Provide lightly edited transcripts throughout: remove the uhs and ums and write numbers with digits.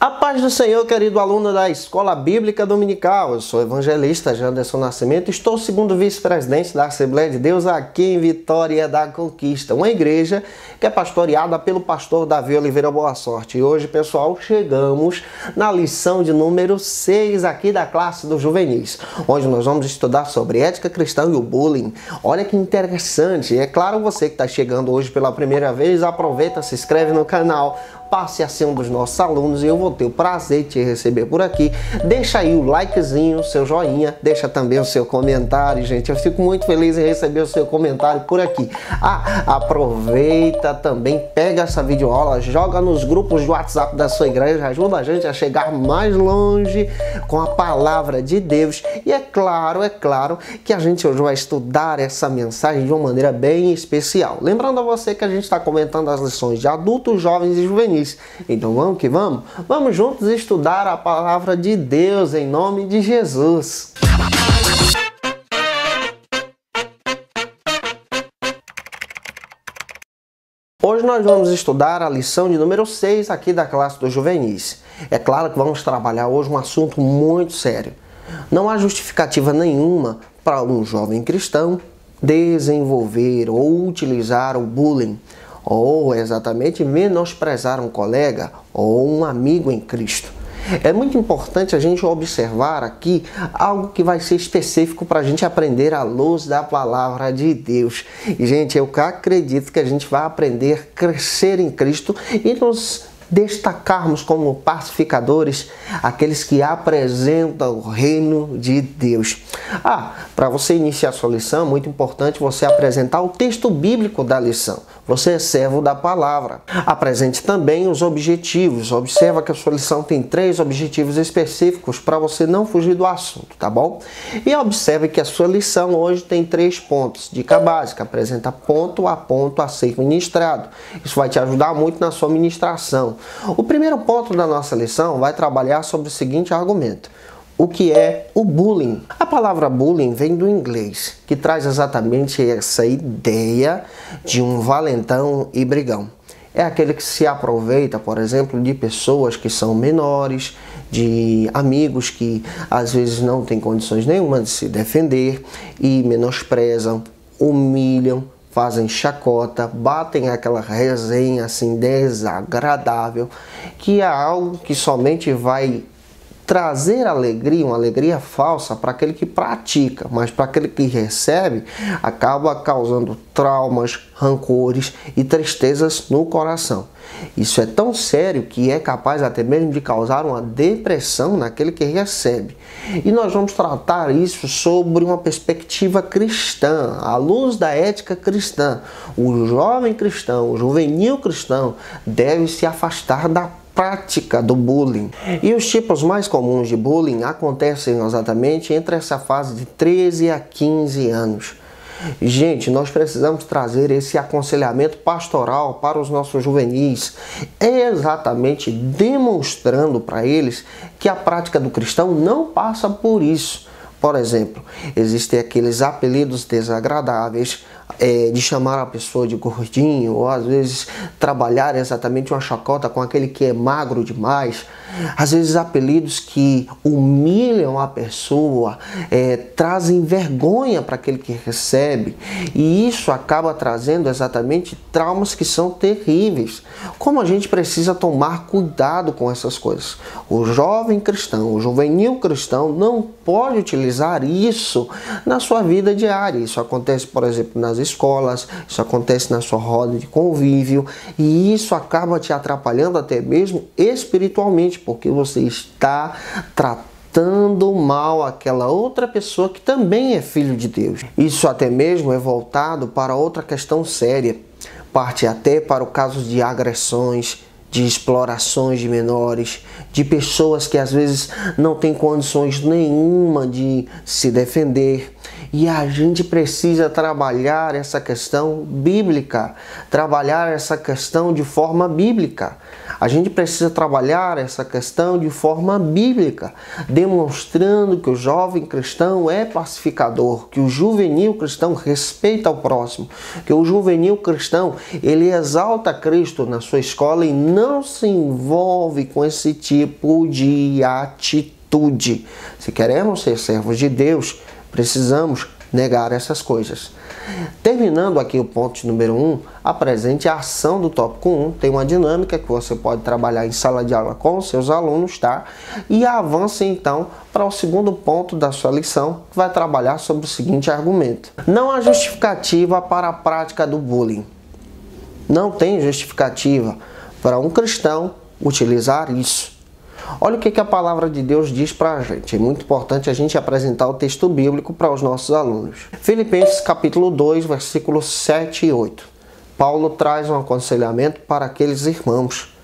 A paz do Senhor, querido aluno da Escola Bíblica Dominical. Eu sou o evangelista Janderson Nascimento, estou segundo vice-presidente da Assembleia de Deus aqui em Vitória da Conquista, uma igreja que é pastoreada pelo pastor Davi Oliveira Boa Sorte. E hoje, pessoal, chegamos na lição de número 6 aqui da classe dos juvenis, onde nós vamos estudar sobre ética cristã e o bullying. Olha que interessante, é claro, você que está chegando hoje pela primeira vez, aproveita, se inscreve no canal, passe a ser um dos nossos alunos e eu vou ter o prazer de te receber por aqui. Deixa aí o likezinho, o seu joinha, deixa também o seu comentário, gente. Eu fico muito feliz em receber o seu comentário por aqui. Aproveita também, pega essa videoaula, joga nos grupos de WhatsApp da sua igreja, ajuda a gente a chegar mais longe com a palavra de Deus. E é claro que a gente hoje vai estudar essa mensagem de uma maneira bem especial. Lembrando a você que a gente está comentando as lições de adultos, jovens e juvenis. Então vamos que vamos? Vamos juntos estudar a palavra de Deus em nome de Jesus. Hoje nós vamos estudar a lição de número 6 aqui da classe dos juvenis. É claro que vamos trabalhar hoje um assunto muito sério. Não há justificativa nenhuma para um jovem cristão desenvolver ou utilizar o bullying, ou exatamente menosprezar um colega ou um amigo em Cristo. É muito importante a gente observar aqui algo que vai ser específico para a gente aprender à luz da palavra de Deus. E, gente, eu acredito que a gente vai aprender a crescer em Cristo e nos destacarmos como pacificadores, aqueles que apresentam o reino de Deus. Para você iniciar a sua lição, é muito importante você apresentar o texto bíblico da lição. Você é servo da palavra. Apresente também os objetivos. Observa que a sua lição tem 3 objetivos específicos para você não fugir do assunto, tá bom? E observe que a sua lição hoje tem 3 pontos. Dica básica, apresenta ponto a ser ministrado. Isso vai te ajudar muito na sua ministração. O primeiro ponto da nossa lição vai trabalhar sobre o seguinte argumento: o que é o bullying? A palavra bullying vem do inglês, que traz exatamente essa ideia de um valentão e brigão. É aquele que se aproveita, por exemplo, de pessoas que são menores, de amigos que às vezes não têm condições nenhuma de se defender e menosprezam, humilham, fazem chacota, batem aquela resenha assim desagradável, que é algo que somente vai trazer alegria, uma alegria falsa para aquele que pratica, mas para aquele que recebe, acaba causando traumas, rancores e tristezas no coração. Isso é tão sério que é capaz até mesmo de causar uma depressão naquele que recebe. E nós vamos tratar isso sobre uma perspectiva cristã, à luz da ética cristã. O jovem cristão, o juvenil cristão deve se afastar da prática do bullying. E os tipos mais comuns de bullying acontecem exatamente entre essa fase de 13 a 15 anos. Gente, nós precisamos trazer esse aconselhamento pastoral para os nossos juvenis, exatamente demonstrando para eles que a prática do cristão não passa por isso. Por exemplo, existem aqueles apelidos desagradáveis, de chamar a pessoa de gordinho, ou às vezes trabalhar exatamente uma chacota com aquele que é magro demais. Às vezes apelidos que humilham a pessoa, trazem vergonha para aquele que recebe, e isso acaba trazendo exatamente traumas que são terríveis. Como a gente precisa tomar cuidado com essas coisas? O jovem cristão, o juvenil cristão não pode utilizar isso na sua vida diária. Isso acontece, por exemplo, nas escolas, isso acontece na sua roda de convívio, e isso acaba te atrapalhando até mesmo espiritualmente, porque você está tratando mal aquela outra pessoa que também é filho de Deus. Isso até mesmo é voltado para outra questão séria, parte até para o caso de agressões, de explorações de menores, de pessoas que às vezes não têm condições nenhuma de se defender. E a gente precisa trabalhar essa questão bíblica, trabalhar essa questão de forma bíblica. A gente precisa trabalhar essa questão de forma bíblica, demonstrando que o jovem cristão é pacificador, que o juvenil cristão respeita o próximo, que o juvenil cristão ele exalta Cristo na sua escola e não se envolve com esse tipo de atitude. Se queremos ser servos de Deus, precisamos negar essas coisas. Terminando aqui o ponto número 1, apresente a ação do tópico 1. Tem uma dinâmica que você pode trabalhar em sala de aula com os seus alunos, tá? E avance então para o segundo ponto da sua lição, que vai trabalhar sobre o seguinte argumento. Não há justificativa para a prática do bullying. Não tem justificativa para um cristão utilizar isso. Olha o que a palavra de Deus diz para a gente. É muito importante a gente apresentar o texto bíblico para os nossos alunos. Filipenses capítulo 2, versículos 7 e 8. Paulo traz um aconselhamento para aqueles irmãos,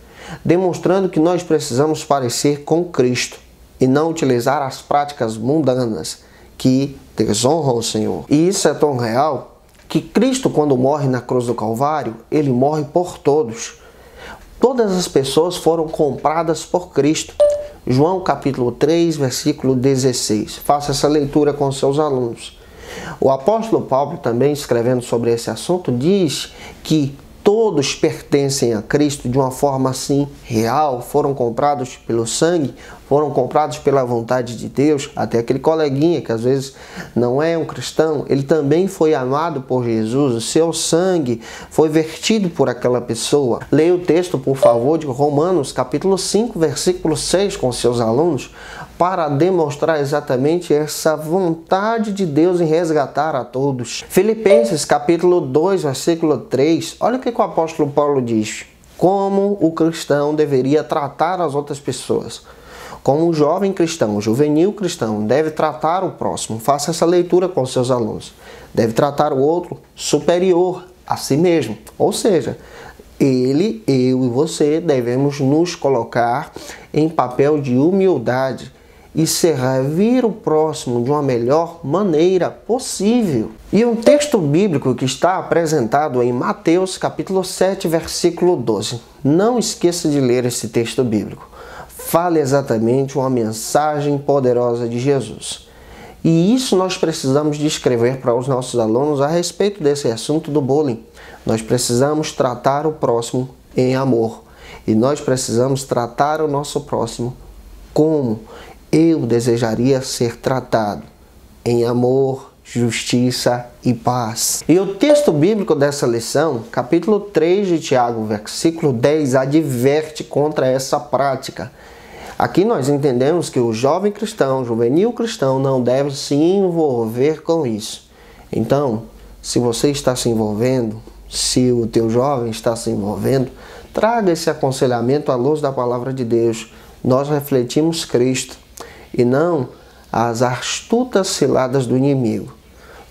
demonstrando que nós precisamos parecer com Cristo e não utilizar as práticas mundanas que desonram o Senhor. E isso é tão real que Cristo, quando morre na cruz do Calvário, ele morre por todos. Todas as pessoas foram compradas por Cristo. João capítulo 3, versículo 16. Faça essa leitura com seus alunos. O apóstolo Paulo, também escrevendo sobre esse assunto, diz que todos pertencem a Cristo de uma forma assim real, foram comprados pelo sangue, foram comprados pela vontade de Deus. Até aquele coleguinha que às vezes não é um cristão, ele também foi amado por Jesus, o seu sangue foi vertido por aquela pessoa. Leia o texto, por favor, de Romanos capítulo 5, versículo 6 com seus alunos, para demonstrar exatamente essa vontade de Deus em resgatar a todos. Filipenses capítulo 2, versículo 3, olha o que o apóstolo Paulo diz. Como o cristão deveria tratar as outras pessoas. Como o jovem cristão, o juvenil cristão deve tratar o próximo. Faça essa leitura com seus alunos. Deve tratar o outro superior a si mesmo. Ou seja, ele, eu e você devemos nos colocar em papel de humildade e servir o próximo de uma melhor maneira possível. E um texto bíblico que está apresentado em Mateus capítulo 7, versículo 12. Não esqueça de ler esse texto bíblico. Fala exatamente uma mensagem poderosa de Jesus. E isso nós precisamos de escrever para os nossos alunos a respeito desse assunto do bullying. Nós precisamos tratar o próximo em amor. E nós precisamos tratar o nosso próximo como eu desejaria ser tratado, em amor, justiça e paz. E o texto bíblico dessa lição, capítulo 3 de Tiago, versículo 10, adverte contra essa prática. Aqui nós entendemos que o jovem cristão, o juvenil cristão, não deve se envolver com isso. Então, se você está se envolvendo, se o teu jovem está se envolvendo, traga esse aconselhamento à luz da palavra de Deus. Nós refletimos Cristo e não as astutas ciladas do inimigo.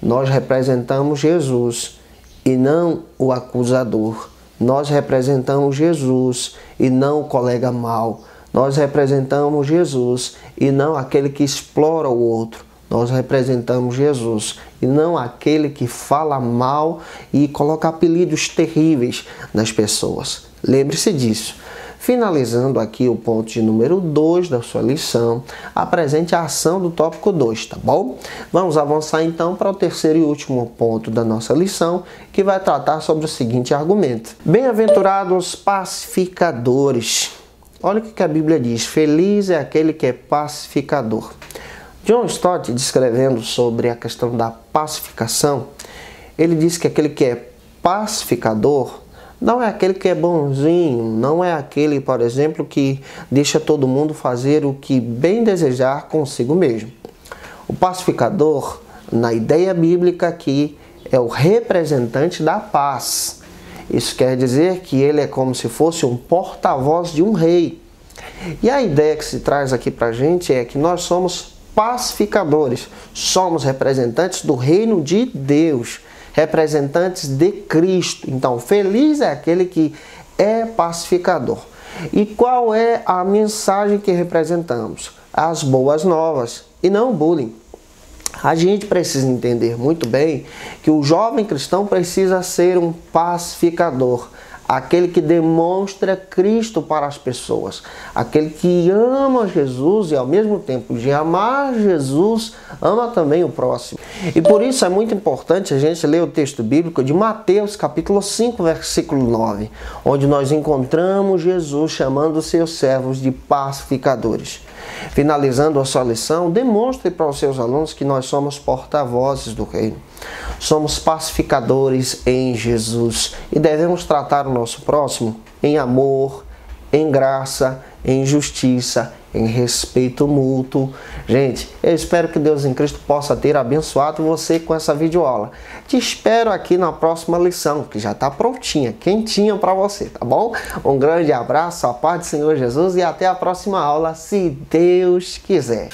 Nós representamos Jesus e não o acusador. Nós representamos Jesus e não o colega mau. Nós representamos Jesus e não aquele que explora o outro. Nós representamos Jesus e não aquele que fala mal e coloca apelidos terríveis nas pessoas. Lembre-se disso. Finalizando aqui o ponto de número 2 da sua lição, apresente a ação do tópico 2, tá bom? Vamos avançar então para o terceiro e último ponto da nossa lição, que vai tratar sobre o seguinte argumento. Bem-aventurados pacificadores. Olha o que a Bíblia diz, feliz é aquele que é pacificador. John Stott, descrevendo sobre a questão da pacificação, ele diz que aquele que é pacificador não é aquele que é bonzinho, não é aquele, por exemplo, que deixa todo mundo fazer o que bem desejar consigo mesmo. O pacificador, na ideia bíblica aqui, é o representante da paz. Isso quer dizer que ele é como se fosse um porta-voz de um rei. E a ideia que se traz aqui para a gente é que nós somos pacificadores, somos representantes do reino de Deus, representantes de Cristo. Então, feliz é aquele que é pacificador. E qual é a mensagem que representamos? As boas novas e não o bullying. A gente precisa entender muito bem que o jovem cristão precisa ser um pacificador. aquele que demonstra Cristo para as pessoas, aquele que ama Jesus e ao mesmo tempo de amar Jesus, ama também o próximo. E por isso é muito importante a gente ler o texto bíblico de Mateus capítulo 5, versículo 9, onde nós encontramos Jesus chamando os seus servos de pacificadores. Finalizando a sua lição, demonstre para os seus alunos que nós somos porta-vozes do reino. Somos pacificadores em Jesus e devemos tratar o nosso próximo em amor, em graça, em justiça, em respeito mútuo. Gente, eu espero que Deus em Cristo possa ter abençoado você com essa videoaula. Te espero aqui na próxima lição, que já está prontinha, quentinha para você, tá bom? Um grande abraço, a paz do Senhor Jesus e até a próxima aula, se Deus quiser.